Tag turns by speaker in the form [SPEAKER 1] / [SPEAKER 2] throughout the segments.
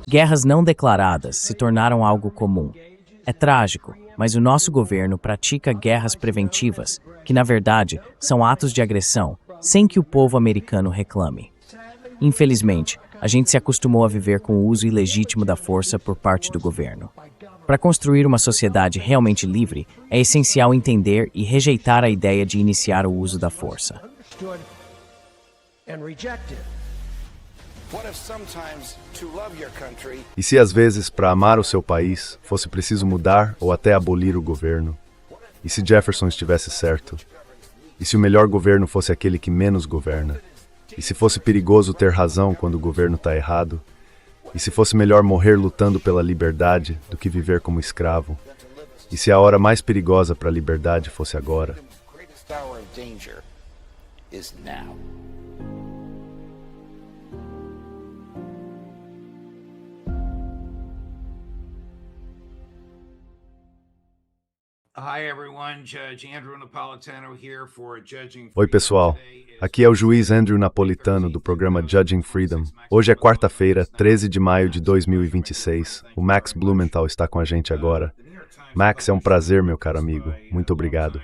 [SPEAKER 1] Guerras não declaradas se tornaram algo comum. É trágico, mas o nosso governo pratica guerras preventivas, que na verdade são atos de agressão, sem que o povo americano reclame. Infelizmente, a gente se acostumou a viver com o uso ilegítimo da força por parte do governo. Para construir uma sociedade realmente livre, é essencial entender e rejeitar a ideia de iniciar o uso da força.
[SPEAKER 2] E se às vezes, para amar o seu país, fosse preciso mudar ou até abolir o governo? E se Jefferson estivesse certo? E se o melhor governo fosse aquele que menos governa? E se fosse perigoso ter razão quando o governo está errado? E se fosse melhor morrer lutando pela liberdade do que viver como escravo? E se a hora mais perigosa para a liberdade fosse agora? Oi, pessoal. Aqui é o juiz Andrew Napolitano do programa Judging Freedom. Hoje é quarta-feira, 13 de maio de 2026. O Max Blumenthal está com a gente agora. Max, é um prazer, meu caro amigo. Muito obrigado.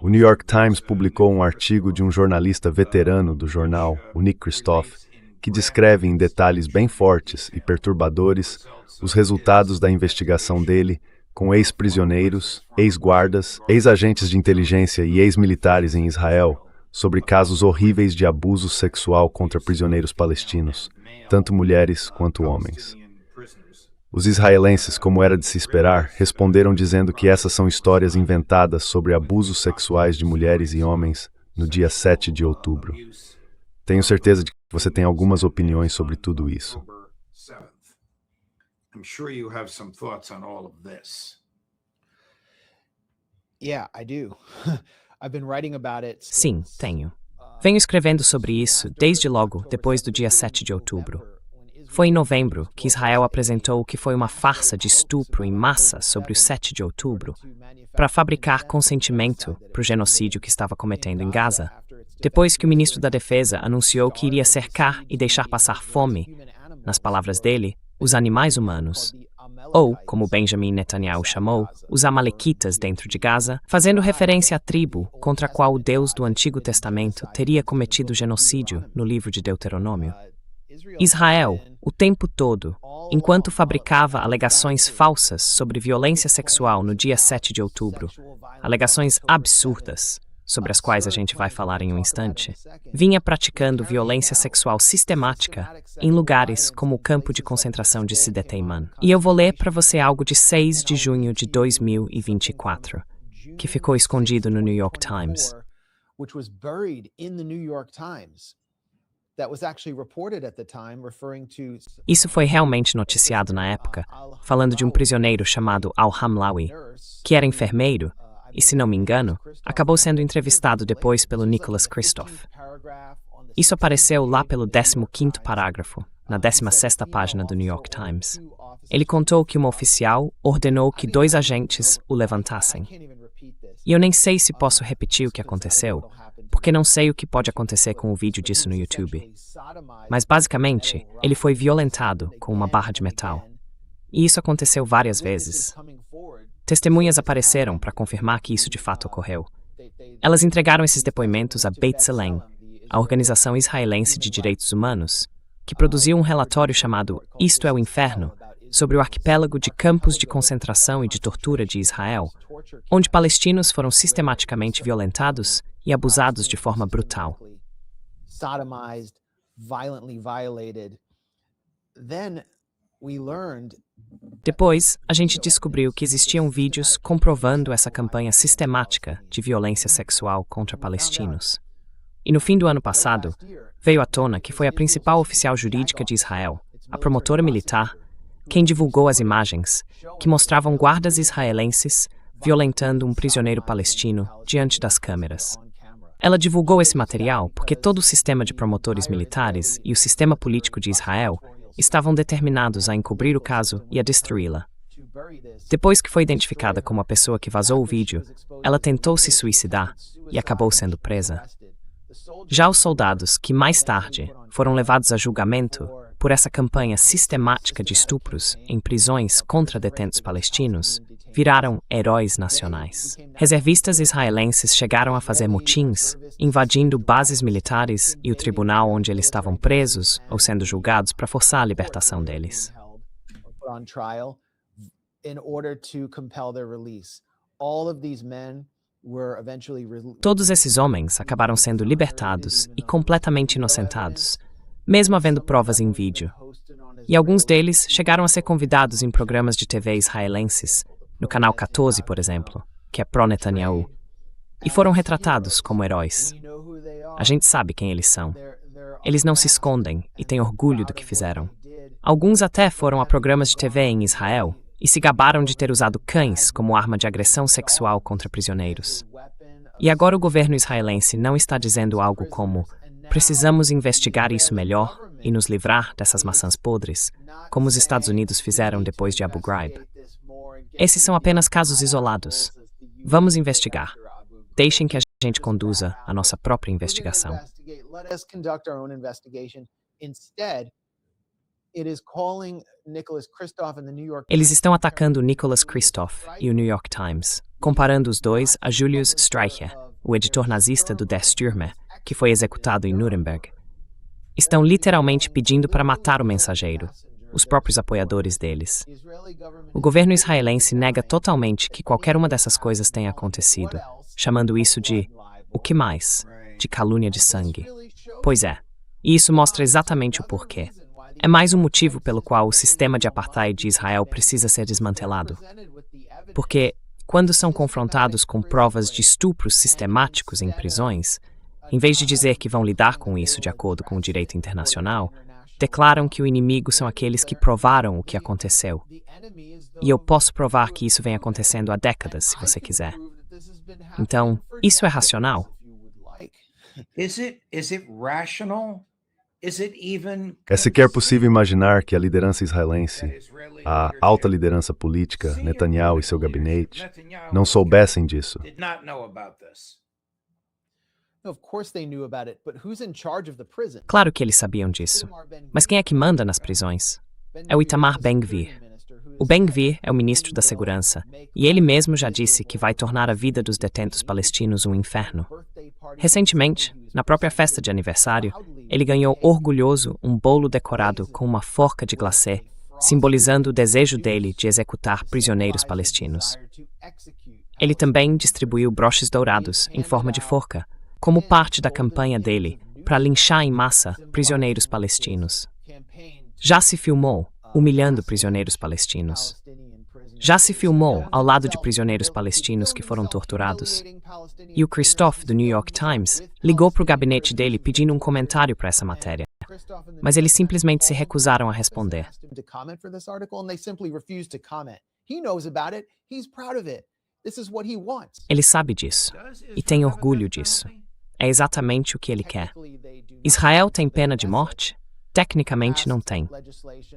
[SPEAKER 2] O New York Times publicou um artigo de um jornalista veterano do jornal, o Nick Kristof, que descreve em detalhes bem fortes e perturbadores os resultados da investigação dele com ex-prisioneiros, ex-guardas, ex-agentes de inteligência e ex-militares em Israel, sobre casos horríveis de abuso sexual contra prisioneiros palestinos, tanto mulheres quanto homens. Os israelenses, como era de se esperar, responderam dizendo que essas são histórias inventadas sobre abusos sexuais de mulheres e homens no dia 7 de outubro. Tenho certeza de que você tem algumas opiniões sobre tudo isso.
[SPEAKER 3] I'm sure you have some thoughts on all of this.
[SPEAKER 4] Yeah, I do. I've been writing about it.
[SPEAKER 1] Sim, tenho. Venho escrevendo sobre isso desde logo depois do dia 7 de outubro. Foi em novembro que Israel apresentou o que foi uma farsa de estupro em massa sobre o 7 de outubro para fabricar consentimento para o genocídio que estava cometendo em Gaza, depois que o ministro da Defesa anunciou que iria cercar e deixar passar fome, nas palavras dele, os animais humanos, ou, como Benjamin Netanyahu chamou, os amalequitas dentro de Gaza, fazendo referência à tribo contra a qual o Deus do Antigo Testamento teria cometido genocídio no livro de Deuteronômio. Israel, o tempo todo, enquanto fabricava alegações falsas sobre violência sexual no dia 7 de outubro, alegações absurdas, sobre as quais a gente vai falar em um instante, vinha praticando violência sexual sistemática em lugares como o campo de concentração de Sde Eiman. E eu vou ler para você algo de 6 de junho de 2024, que ficou escondido no New York Times. Isso foi realmente noticiado na época, falando de um prisioneiro chamado Al-Hamlawi, que era enfermeiro, e, se não me engano, acabou sendo entrevistado depois pelo Nicholas Kristof. Isso apareceu lá pelo 15º parágrafo, na 16ª página do New York Times. Ele contou que uma oficial ordenou que 2 agentes o levantassem. E eu nem sei se posso repetir o que aconteceu, porque não sei o que pode acontecer com o vídeo disso no YouTube. Mas, basicamente, ele foi violentado com uma barra de metal. E isso aconteceu várias vezes. Testemunhas apareceram para confirmar que isso de fato ocorreu. Elas entregaram esses depoimentos a B'Tselem, a organização israelense de direitos humanos, que produziu um relatório chamado Isto é o Inferno, sobre o arquipélago de campos de concentração e de tortura de Israel, onde palestinos foram sistematicamente violentados e abusados de forma brutal. Depois, a gente descobriu que existiam vídeos comprovando essa campanha sistemática de violência sexual contra palestinos. E no fim do ano passado, veio à tona que foi a principal oficial jurídica de Israel, a promotora militar, quem divulgou as imagens que mostravam guardas israelenses violentando um prisioneiro palestino diante das câmeras. Ela divulgou esse material porque todo o sistema de promotores militares e o sistema político de Israel estavam determinados a encobrir o caso e a destruí-la. Depois que foi identificada como a pessoa que vazou o vídeo, ela tentou se suicidar e acabou sendo presa. Já os soldados que, mais tarde, foram levados a julgamento por essa campanha sistemática de estupros em prisões contra detentos palestinos, viraram heróis nacionais. Reservistas israelenses chegaram a fazer motins, invadindo bases militares e o tribunal onde eles estavam presos ou sendo julgados para forçar a libertação deles. Todos esses homens acabaram sendo libertados e completamente inocentados, mesmo havendo provas em vídeo. E alguns deles chegaram a ser convidados em programas de TV israelenses, no canal 14, por exemplo, que é pró-Netanyahu, e foram retratados como heróis. A gente sabe quem eles são. Eles não se escondem e têm orgulho do que fizeram. Alguns até foram a programas de TV em Israel e se gabaram de ter usado cães como arma de agressão sexual contra prisioneiros. E agora o governo israelense não está dizendo algo como "precisamos investigar isso melhor e nos livrar dessas maçãs podres", como os Estados Unidos fizeram depois de Abu Ghraib. Esses são apenas casos isolados. Vamos investigar. Deixem que a gente conduza a nossa própria investigação. Eles estão atacando Nicholas Kristof e o New York Times, comparando os dois a Julius Streicher, o editor nazista do Der Stürmer, que foi executado em Nuremberg. Estão literalmente pedindo para matar o mensageiro, os próprios apoiadores deles. O governo israelense nega totalmente que qualquer uma dessas coisas tenha acontecido, chamando isso de "o que mais?", de calúnia de sangue. Pois é, e isso mostra exatamente o porquê. É mais um motivo pelo qual o sistema de apartheid de Israel precisa ser desmantelado. Porque, quando são confrontados com provas de estupros sistemáticos em prisões, em vez de dizer que vão lidar com isso de acordo com o direito internacional, declaram que o inimigo são aqueles que provaram o que aconteceu. E eu posso provar que isso vem acontecendo há décadas, se você quiser. Então, isso é racional?
[SPEAKER 2] É sequer possível imaginar que a liderança israelense, a alta liderança política, Netanyahu e seu gabinete, não soubessem disso.
[SPEAKER 1] Claro que eles sabiam disso. Mas quem é que manda nas prisões? É o Itamar Ben-Gvir. O Ben-Gvir é o ministro da Segurança, e ele mesmo já disse que vai tornar a vida dos detentos palestinos um inferno. Recentemente, na própria festa de aniversário, ele ganhou orgulhoso um bolo decorado com uma forca de glacê, simbolizando o desejo dele de executar prisioneiros palestinos. Ele também distribuiu broches dourados em forma de forca, como parte da campanha dele para linchar em massa prisioneiros palestinos. Já se filmou humilhando prisioneiros palestinos. Já se filmou ao lado de prisioneiros palestinos que foram torturados. E o Kristof, do New York Times, ligou para o gabinete dele pedindo um comentário para essa matéria. Mas eles simplesmente se recusaram a responder. Ele sabe disso e tem orgulho disso. É exatamente o que ele quer. Israel tem pena de morte? Tecnicamente não tem.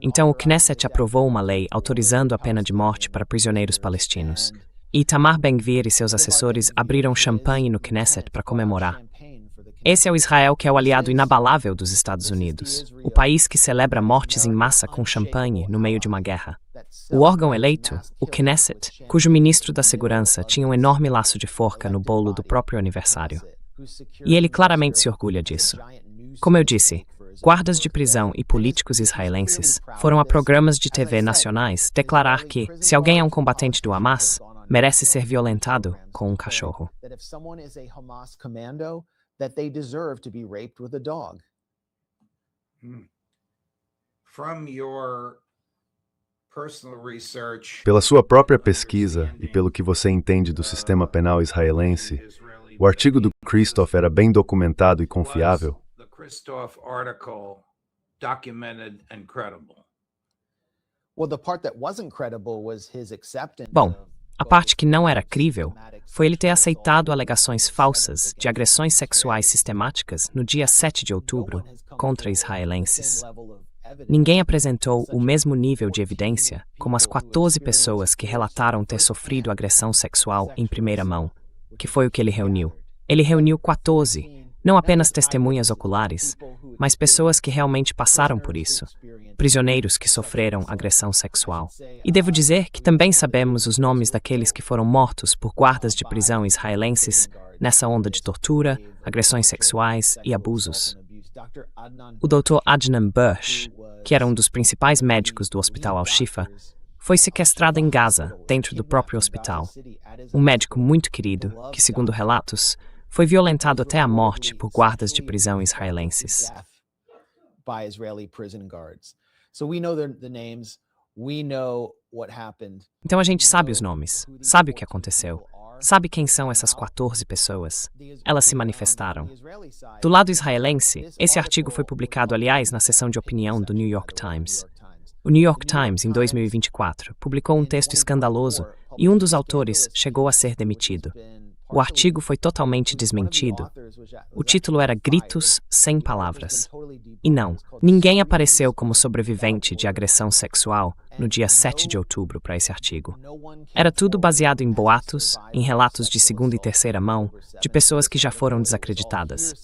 [SPEAKER 1] Então o Knesset aprovou uma lei autorizando a pena de morte para prisioneiros palestinos. E Itamar Ben-Gvir e seus assessores abriram champanhe no Knesset para comemorar. Esse é o Israel que é o aliado inabalável dos Estados Unidos, o país que celebra mortes em massa com champanhe no meio de uma guerra. O órgão eleito, o Knesset, cujo ministro da Segurança tinha um enorme laço de forca no bolo do próprio aniversário. E ele claramente se orgulha disso. Como eu disse, guardas de prisão e políticos israelenses foram a programas de TV nacionais declarar que, se alguém é um combatente do Hamas, merece ser violentado com um cachorro.
[SPEAKER 2] Pela sua própria pesquisa e pelo que você entende do sistema penal israelense, o artigo do Kristof era bem documentado e confiável?
[SPEAKER 1] Bom, a parte que não era crível foi ele ter aceitado alegações falsas de agressões sexuais sistemáticas no dia 7 de outubro contra israelenses. Ninguém apresentou o mesmo nível de evidência como as 14 pessoas que relataram ter sofrido agressão sexual em primeira mão, que foi o que ele reuniu. Ele reuniu 14, Não apenas testemunhas oculares, mas pessoas que realmente passaram por isso, prisioneiros que sofreram agressão sexual. E devo dizer que também sabemos os nomes daqueles que foram mortos por guardas de prisão israelenses nessa onda de tortura, agressões sexuais e abusos. O Dr. Adnan Bush, que era um dos principais médicos do Hospital Al-Shifa, foi sequestrado em Gaza, dentro do próprio hospital. Um médico muito querido, que, segundo relatos, foi violentado até a morte por guardas de prisão israelenses. Então a gente sabe os nomes, sabe o que aconteceu, sabe quem são essas 14 pessoas. Elas se manifestaram. Do lado israelense, esse artigo foi publicado, aliás, na seção de opinião do New York Times. O New York Times, em 2024, publicou um texto escandaloso e um dos autores chegou a ser demitido. O artigo foi totalmente desmentido. O título era Gritos Sem Palavras. E não, ninguém apareceu como sobrevivente de agressão sexual no dia 7 de outubro para esse artigo. Era tudo baseado em boatos, em relatos de segunda e terceira mão, de pessoas que já foram desacreditadas.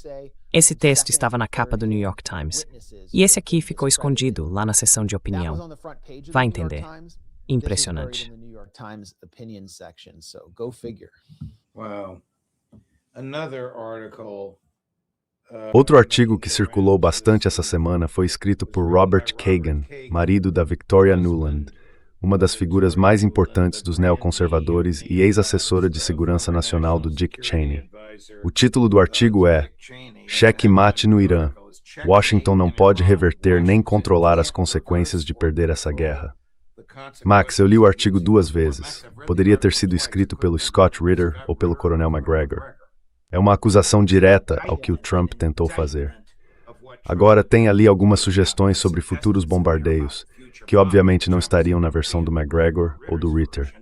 [SPEAKER 1] Esse texto estava na capa do New York Times. E esse aqui ficou escondido lá na seção de opinião. Vai entender. Impressionante.
[SPEAKER 3] Wow. Another article.
[SPEAKER 2] Outro artigo que circulou bastante essa semana foi escrito por Robert Kagan, marido da Victoria Nuland, uma das figuras mais importantes dos neoconservadores e ex-assessora de segurança nacional do Dick Cheney. O título do artigo é Cheque Mate no Irã. Washington não pode reverter nem controlar as consequências de perder essa guerra. Max, eu li o artigo 2 vezes. Poderia ter sido escrito pelo Scott Ritter ou pelo Coronel McGregor. É uma acusação direta ao que o Trump tentou fazer. Agora, tem ali algumas sugestões sobre futuros bombardeios, que obviamente não estariam na versão do McGregor ou do Ritter.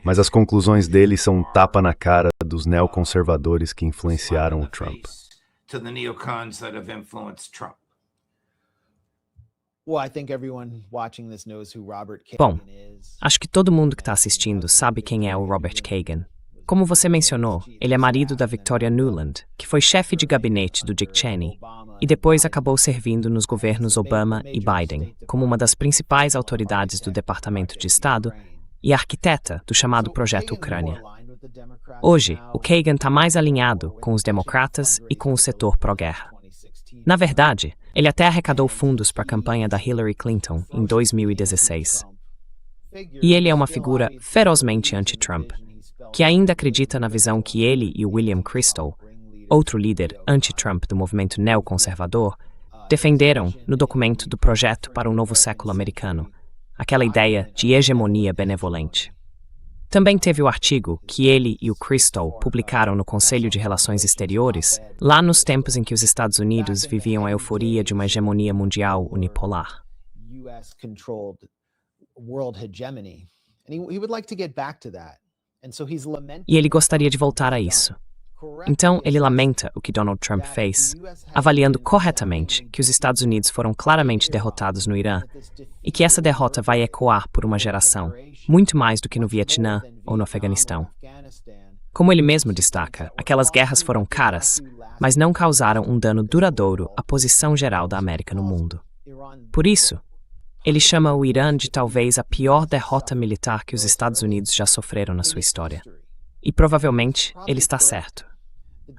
[SPEAKER 2] Mas as conclusões dele são um tapa na cara dos neoconservadores que influenciaram o Trump.
[SPEAKER 1] Bom, acho que todo mundo que está assistindo sabe quem é o Robert Kagan. Como você mencionou, ele é marido da Victoria Nuland, que foi chefe de gabinete do Dick Cheney, e depois acabou servindo nos governos Obama e Biden, como uma das principais autoridades do Departamento de Estado e arquiteta do chamado Projeto Ucrânia. Hoje, o Kagan está mais alinhado com os democratas e com o setor pró-guerra. Na verdade, ele até arrecadou fundos para a campanha da Hillary Clinton em 2016. E ele é uma figura ferozmente anti-Trump, que ainda acredita na visão que ele e o William Kristol, outro líder anti-Trump do movimento neoconservador, defenderam no documento do Projeto para um Novo Século Americano, aquela ideia de hegemonia benevolente. Também teve o artigo que ele e o Kristol publicaram no Conselho de Relações Exteriores, lá nos tempos em que os Estados Unidos viviam a euforia de uma hegemonia mundial unipolar. E ele gostaria de voltar a isso. Então, ele lamenta o que Donald Trump fez, avaliando corretamente que os Estados Unidos foram claramente derrotados no Irã e que essa derrota vai ecoar por uma geração, muito mais do que no Vietnã ou no Afeganistão. Como ele mesmo destaca, aquelas guerras foram caras, mas não causaram um dano duradouro à posição geral da América no mundo. Por isso, ele chama o Irã de talvez a pior derrota militar que os Estados Unidos já sofreram na sua história. E provavelmente ele está certo.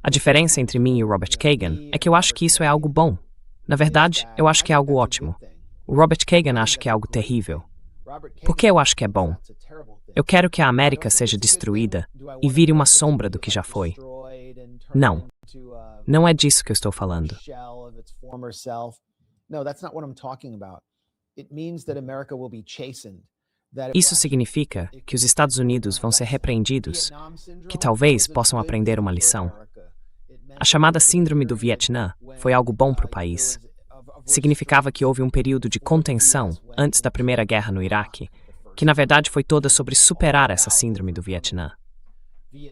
[SPEAKER 1] A diferença entre mim e o Robert Kagan é que eu acho que isso é algo bom. Na verdade, eu acho que é algo ótimo. O Robert Kagan acha que é algo terrível. Por que eu acho que é bom? Eu quero que a América seja destruída e vire uma sombra do que já foi. Não. Não é disso que eu estou falando. Isso significa que os Estados Unidos vão ser repreendidos, que talvez possam aprender uma lição. A chamada Síndrome do Vietnã foi algo bom para o país. Significava que houve um período de contenção antes da Primeira Guerra no Iraque, que na verdade foi toda sobre superar essa Síndrome do Vietnã.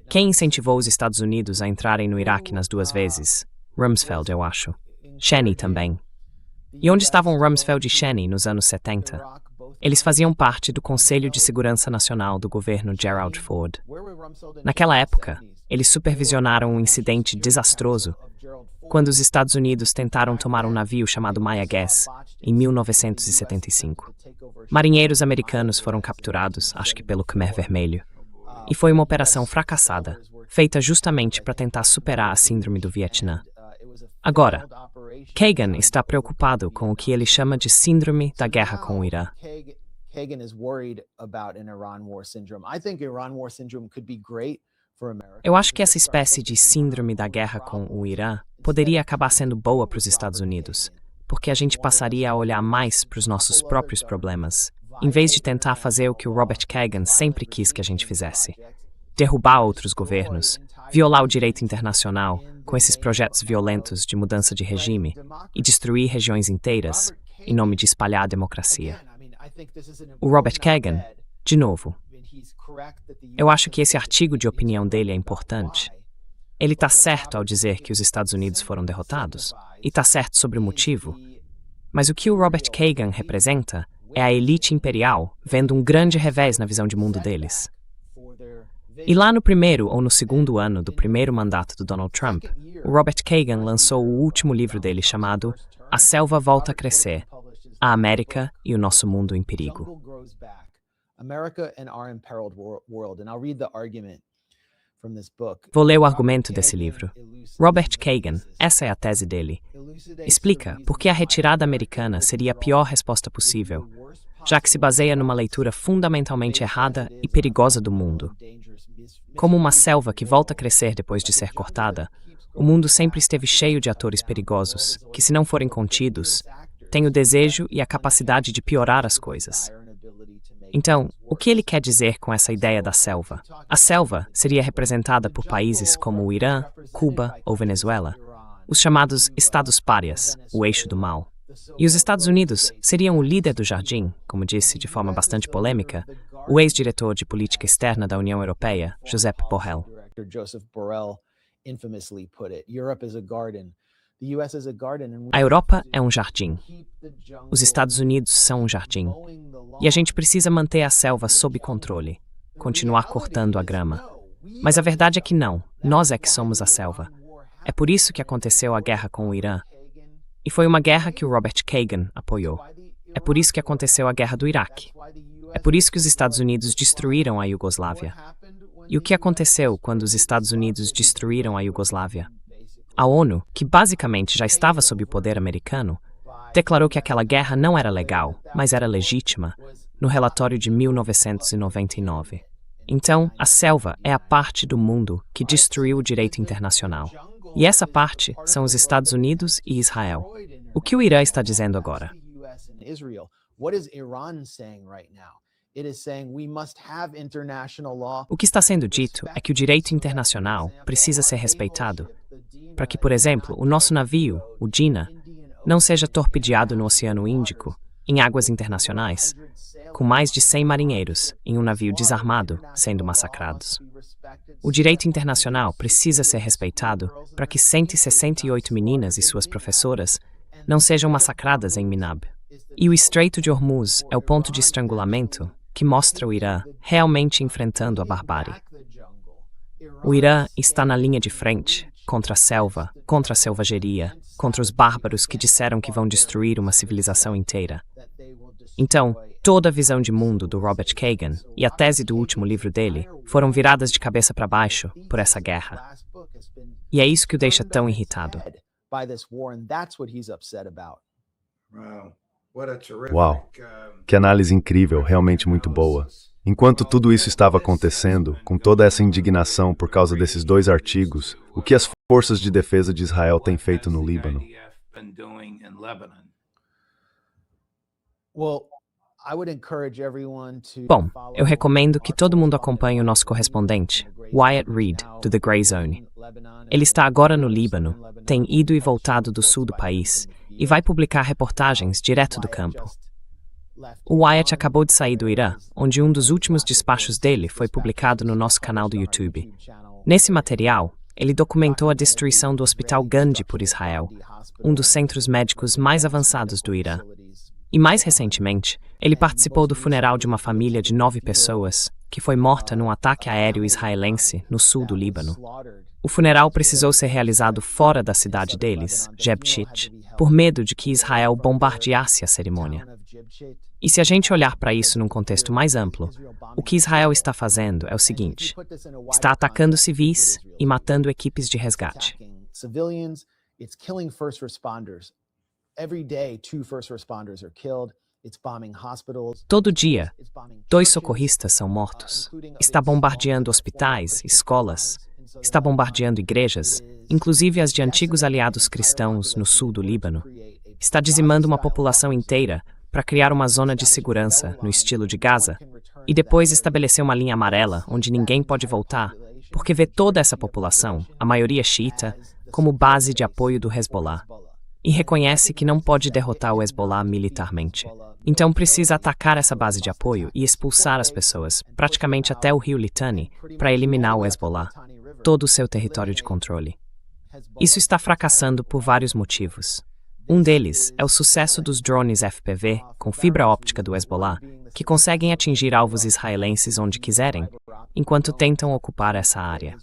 [SPEAKER 1] Quem incentivou os Estados Unidos a entrarem no Iraque nas 2 vezes? Rumsfeld, eu acho. Cheney também. E onde estavam Rumsfeld e Cheney nos anos 70? Eles faziam parte do Conselho de Segurança Nacional do governo Gerald Ford. Naquela época, eles supervisionaram um incidente desastroso quando os Estados Unidos tentaram tomar um navio chamado Maya Gas em 1975. Marinheiros americanos foram capturados, acho que pelo Khmer Vermelho, e foi uma operação fracassada, feita justamente para tentar superar a síndrome do Vietnã. Agora, Kagan está preocupado com o que ele chama de síndrome da guerra com o Irã.
[SPEAKER 4] Kagan is worried about an Iran war syndrome. I think Iran war syndrome could be great for America.
[SPEAKER 1] Eu acho que essa espécie de síndrome da guerra com o Irã poderia acabar sendo boa para os Estados Unidos, porque a gente passaria a olhar mais para os nossos próprios problemas, em vez de tentar fazer o que o Robert Kagan sempre quis que a gente fizesse: derrubar outros governos, violar o direito internacional com esses projetos violentos de mudança de regime e destruir regiões inteiras em nome de espalhar a democracia. O Robert Kagan, de novo, eu acho que esse artigo de opinião dele é importante. Ele está certo ao dizer que os Estados Unidos foram derrotados, e está certo sobre o motivo, mas o que o Robert Kagan representa é a elite imperial vendo um grande revés na visão de mundo deles. E lá no primeiro ou no segundo ano do primeiro mandato do Donald Trump, o Robert Kagan lançou o último livro dele chamado A Selva Volta a Crescer, a América e o Nosso Mundo em Perigo. Vou ler o argumento desse livro. Robert Kagan, essa é a tese dele, explica por que a retirada americana seria a pior resposta possível, já que se baseia numa leitura fundamentalmente errada e perigosa do mundo. Como uma selva que volta a crescer depois de ser cortada, o mundo sempre esteve cheio de atores perigosos, que, se não forem contidos, têm o desejo e a capacidade de piorar as coisas. Então, o que ele quer dizer com essa ideia da selva? A selva seria representada por países como o Irã, Cuba ou Venezuela, os chamados estados párias, o eixo do mal. E os Estados Unidos seriam o líder do jardim, como disse de forma bastante polêmica o ex-diretor de política externa da União Europeia, Josep Borrell. A Europa é um jardim. Os Estados Unidos são um jardim. E a gente precisa manter a selva sob controle, continuar cortando a grama. Mas a verdade é que não, nós é que somos a selva. É por isso que aconteceu a guerra com o Irã. E foi uma guerra que o Robert Kagan apoiou. É por isso que aconteceu a guerra do Iraque. É por isso que os Estados Unidos destruíram a Iugoslávia. E o que aconteceu quando os Estados Unidos destruíram a Iugoslávia? A ONU, que basicamente já estava sob o poder americano, declarou que aquela guerra não era legal, mas era legítima, no relatório de 1999. Então, a selva é a parte do mundo que destruiu o direito internacional. E essa parte são os Estados Unidos e Israel. O que o Irã está dizendo agora? O que está sendo dito é que o direito internacional precisa ser respeitado para que, por exemplo, o nosso navio, o Dina, não seja torpedeado no Oceano Índico, em águas internacionais, com mais de 100 marinheiros em um navio desarmado sendo massacrados. O direito internacional precisa ser respeitado para que 168 meninas e suas professoras não sejam massacradas em Minab. E o Estreito de Hormuz é o ponto de estrangulamento que mostra o Irã realmente enfrentando a barbárie. O Irã está na linha de frente, contra a selva, contra a selvageria, contra os bárbaros que disseram que vão destruir uma civilização inteira. Então, toda a visão de mundo do Robert Kagan e a tese do último livro dele foram viradas de cabeça para baixo por essa guerra. E é isso que o deixa tão irritado.
[SPEAKER 2] Uau, que análise incrível, realmente muito boa. Enquanto tudo isso estava acontecendo, com toda essa indignação por causa desses dois artigos, o que as forças de defesa de Israel têm feito no Líbano?
[SPEAKER 1] Bom, eu recomendo que todo mundo acompanhe o nosso correspondente, Wyatt Reed, do The Grey Zone. Ele está agora no Líbano, tem ido e voltado do sul do país e vai publicar reportagens direto do campo. O Wyatt acabou de sair do Irã, onde um dos últimos despachos dele foi publicado no nosso canal do YouTube. Nesse material, ele documentou a destruição do Hospital Gandhi por Israel, um dos centros médicos mais avançados do Irã. E mais recentemente, ele participou do funeral de uma família de 9 pessoas que foi morta num ataque aéreo israelense no sul do Líbano. O funeral precisou ser realizado fora da cidade deles, Jebchit, por medo de que Israel bombardeasse a cerimônia. E se a gente olhar para isso num contexto mais amplo, o que Israel está fazendo é o seguinte: está atacando civis e matando equipes de resgate. Todo dia, 2 socorristas são mortos. Está bombardeando hospitais, escolas, está bombardeando igrejas, inclusive as de antigos aliados cristãos no sul do Líbano. Está dizimando uma população inteira para criar uma zona de segurança no estilo de Gaza e depois estabelecer uma linha amarela onde ninguém pode voltar, porque vê toda essa população, a maioria xiita, como base de apoio do Hezbollah. E reconhece que não pode derrotar o Hezbollah militarmente. Então precisa atacar essa base de apoio e expulsar as pessoas, praticamente até o rio Litani, para eliminar o Hezbollah, todo o seu território de controle. Isso está fracassando por vários motivos. Um deles é o sucesso dos drones FPV com fibra óptica do Hezbollah, que conseguem atingir alvos israelenses onde quiserem, enquanto tentam ocupar essa área.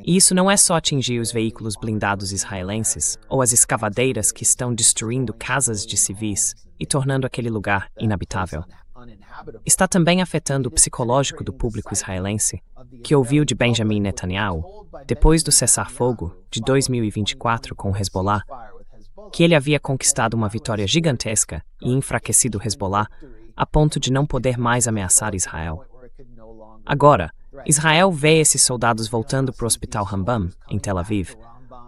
[SPEAKER 1] E isso não é só atingir os veículos blindados israelenses ou as escavadeiras que estão destruindo casas de civis e tornando aquele lugar inabitável. Está também afetando o psicológico do público israelense, que ouviu de Benjamin Netanyahu, depois do cessar-fogo de 2024 com o Hezbollah, que ele havia conquistado uma vitória gigantesca e enfraquecido o Hezbollah a ponto de não poder mais ameaçar Israel. Agora, Israel vê esses soldados voltando para o Hospital Rambam, em Tel Aviv,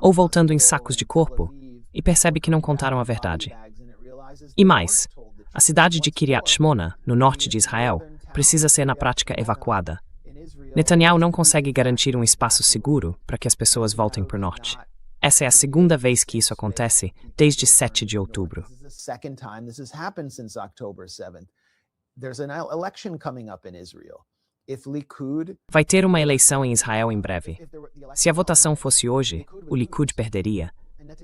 [SPEAKER 1] ou voltando em sacos de corpo, e percebe que não contaram a verdade. E mais, a cidade de Kiryat Shmona, no norte de Israel, precisa ser na prática evacuada. Netanyahu não consegue garantir um espaço seguro para que as pessoas voltem para o norte. Essa é a segunda vez que isso acontece desde 7 de outubro. Vai ter uma eleição em Israel em breve. Se a votação fosse hoje, o Likud perderia,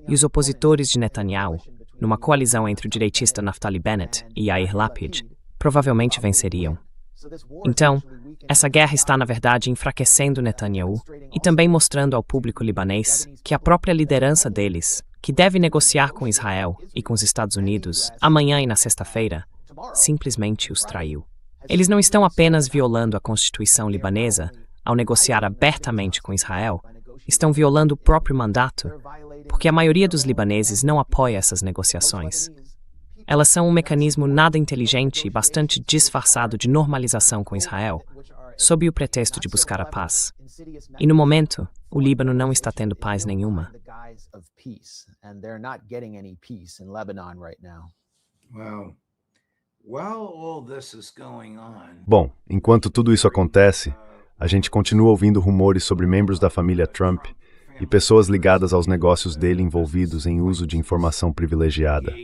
[SPEAKER 1] e os opositores de Netanyahu, numa coalizão entre o direitista Naftali Bennett e Yair Lapid, provavelmente venceriam. Então, essa guerra está, na verdade, enfraquecendo Netanyahu e também mostrando ao público libanês que a própria liderança deles, que deve negociar com Israel e com os Estados Unidos amanhã e na sexta-feira, simplesmente os traiu. Eles não estão apenas violando a Constituição libanesa ao negociar abertamente com Israel, estão violando o próprio mandato, porque a maioria dos libaneses não apoia essas negociações. Elas são um mecanismo nada inteligente e bastante disfarçado de normalização com Israel, sob o pretexto de buscar a paz. E no momento, o Líbano não está tendo paz nenhuma.
[SPEAKER 2] Bom, enquanto tudo isso acontece, a gente continua ouvindo rumores sobre membros da família Trump e pessoas ligadas aos negócios dele envolvidos em uso de informação privilegiada.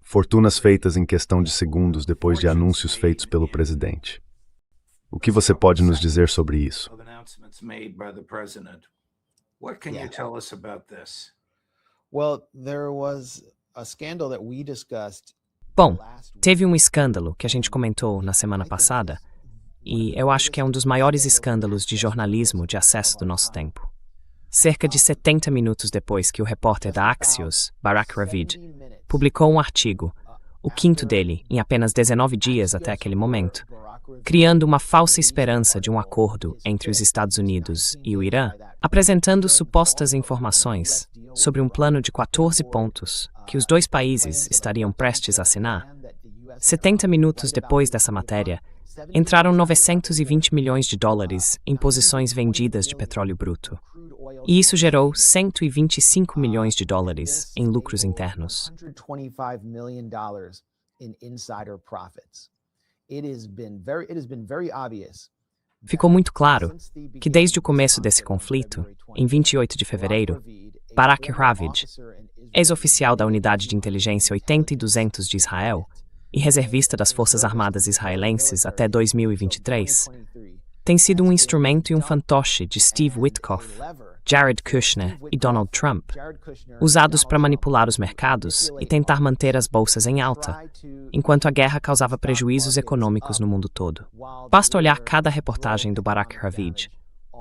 [SPEAKER 2] Fortunas feitas em questão de segundos depois de anúncios feitos pelo presidente. O que você pode nos dizer sobre isso?
[SPEAKER 1] Bom, teve um escândalo que a gente comentou na semana passada, e eu acho que é um dos maiores escândalos de jornalismo de acesso do nosso tempo. Cerca de 70 minutos depois que o repórter da Axios, Barak Ravid, publicou um artigo, o quinto dele, em apenas 19 dias até aquele momento, criando uma falsa esperança de um acordo entre os Estados Unidos e o Irã, apresentando supostas informações sobre um plano de 14 pontos que os dois países estariam prestes a assinar. 70 minutos depois dessa matéria, entraram 920 milhões de dólares em posições vendidas de petróleo bruto. E isso gerou 125 milhões de dólares em lucros internos. Ficou muito claro que desde o começo desse conflito, em 28 de fevereiro, Barak Ravid, ex-oficial da Unidade de Inteligência 80 e 200 de Israel e reservista das Forças Armadas israelenses até 2023, tem sido um instrumento e um fantoche de Steve Witkoff, Jared Kushner e Donald Trump, usados para manipular os mercados e tentar manter as bolsas em alta, enquanto a guerra causava prejuízos econômicos no mundo todo. Basta olhar cada reportagem do Barack Ravid.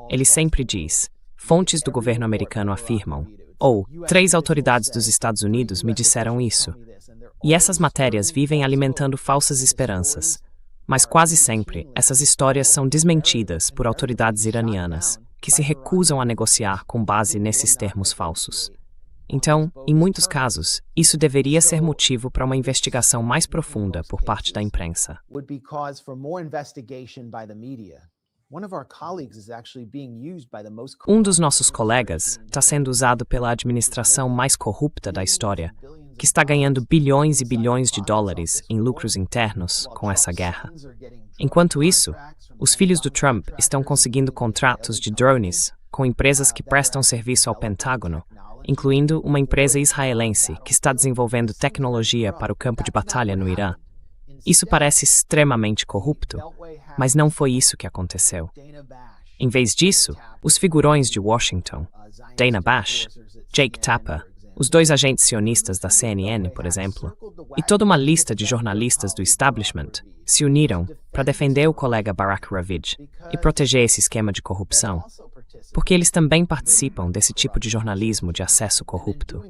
[SPEAKER 1] Ele sempre diz: fontes do governo americano afirmam, ou 3 autoridades dos Estados Unidos me disseram isso. E essas matérias vivem alimentando falsas esperanças. Mas quase sempre, essas histórias são desmentidas por autoridades iranianas, que se recusam a negociar com base nesses termos falsos. Então, em muitos casos, isso deveria ser motivo para uma investigação mais profunda por parte da imprensa. Um dos nossos colegas está sendo usado pela administração mais corrupta da história, que está ganhando bilhões e bilhões de dólares em lucros internos com essa guerra. Enquanto isso, os filhos do Trump estão conseguindo contratos de drones com empresas que prestam serviço ao Pentágono, incluindo uma empresa israelense que está desenvolvendo tecnologia para o campo de batalha no Irã. Isso parece extremamente corrupto, mas não foi isso que aconteceu. Em vez disso, os figurões de Washington, Dana Bash, Jake Tapper, os 2 agentes sionistas da CNN, por exemplo, e toda uma lista de jornalistas do establishment se uniram para defender o colega Barack Ravid e proteger esse esquema de corrupção, porque eles também participam desse tipo de jornalismo de acesso corrupto.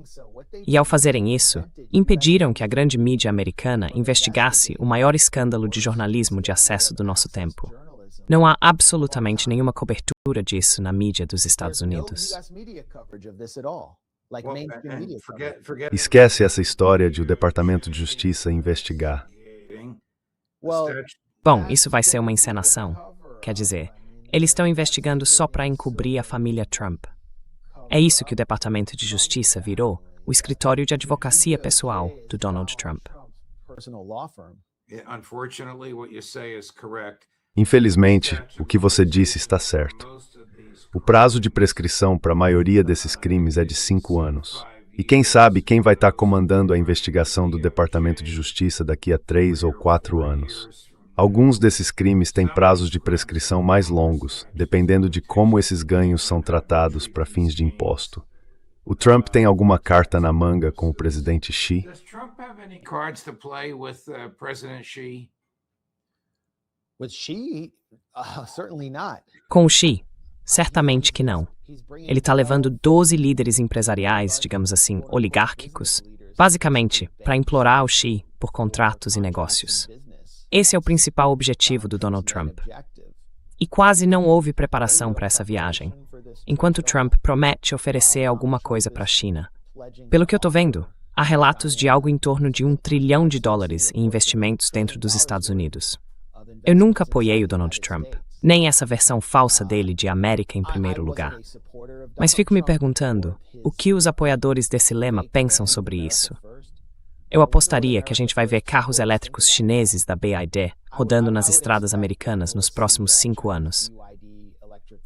[SPEAKER 1] E ao fazerem isso, impediram que a grande mídia americana investigasse o maior escândalo de jornalismo de acesso do nosso tempo. Não há absolutamente nenhuma cobertura disso na mídia dos Estados Unidos.
[SPEAKER 2] Esquece essa história de o Departamento de Justiça investigar.
[SPEAKER 1] Bom, isso vai ser uma encenação. Quer dizer, eles estão investigando só para encobrir a família Trump. É isso que o Departamento de Justiça virou, o escritório de advocacia pessoal do Donald Trump.
[SPEAKER 2] Infelizmente, o que você disse está certo. O prazo de prescrição para a maioria desses crimes é de 5 anos. E quem sabe quem vai estar comandando a investigação do Departamento de Justiça daqui a 3 ou 4 anos. Alguns desses crimes têm prazos de prescrição mais longos, dependendo de como esses ganhos são tratados para fins de imposto. O Trump tem alguma carta na manga com o presidente Xi?
[SPEAKER 1] Com o Xi, certamente que não. Ele está levando 12 líderes empresariais, digamos assim, oligárquicos, basicamente para implorar ao Xi por contratos e negócios. Esse é o principal objetivo do Donald Trump. E quase não houve preparação para essa viagem, enquanto Trump promete oferecer alguma coisa para a China. Pelo que eu estou vendo, há relatos de algo em torno de $1 trilhão em investimentos dentro dos Estados Unidos. Eu nunca apoiei o Donald Trump, nem essa versão falsa dele de América em primeiro lugar. Mas fico me perguntando, o que os apoiadores desse lema pensam sobre isso? Eu apostaria que a gente vai ver carros elétricos chineses da BYD rodando nas estradas americanas nos próximos 5 anos.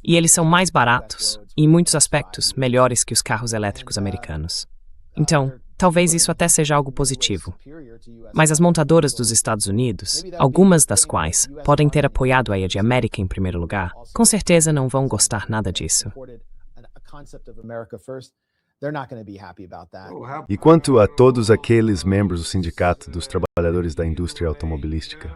[SPEAKER 1] E eles são mais baratos e, em muitos aspectos, melhores que os carros elétricos americanos. Então, talvez isso até seja algo positivo. Mas as montadoras dos Estados Unidos, algumas das quais podem ter apoiado a de América em primeiro lugar, com certeza não vão gostar nada disso.
[SPEAKER 2] E quanto a todos aqueles membros do Sindicato dos Trabalhadores da Indústria Automobilística?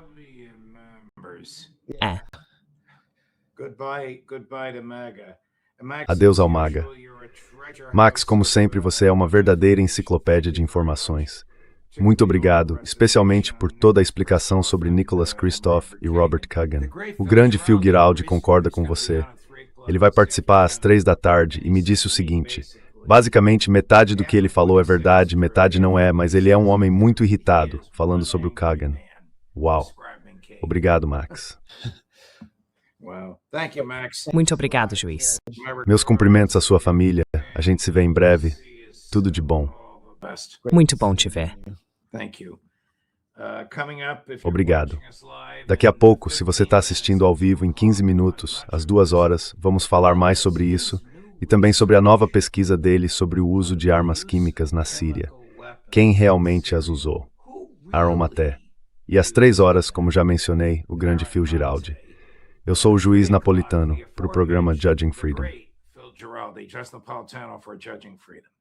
[SPEAKER 2] Adeus ao MAGA. Max, como sempre, você é uma verdadeira enciclopédia de informações. Muito obrigado, especialmente por toda a explicação sobre Nicholas Kristof e Robert Kagan. O grande Phil Giraldi concorda com você. Ele vai participar às 3 da tarde e me disse o seguinte: basicamente, metade do que ele falou é verdade, metade não é, mas ele é um homem muito irritado, falando sobre o Kagan. Uau. Obrigado, Max.
[SPEAKER 1] Muito obrigado, juiz.
[SPEAKER 2] Meus cumprimentos à sua família. A gente se vê em breve. Tudo de bom.
[SPEAKER 1] Muito bom te ver.
[SPEAKER 2] Obrigado. Daqui a pouco, se você está assistindo ao vivo em 15 minutos, às 2 horas, vamos falar mais sobre isso e também sobre a nova pesquisa dele sobre o uso de armas químicas na Síria. Quem realmente as usou? Aaron Maté. E às 3 horas, como já mencionei, o grande Phil Giraldi. Eu sou o juiz Napolitano, para o programa Judging Freedom.
[SPEAKER 3] Phil Giraldi, Just Napolitano for Judging Freedom.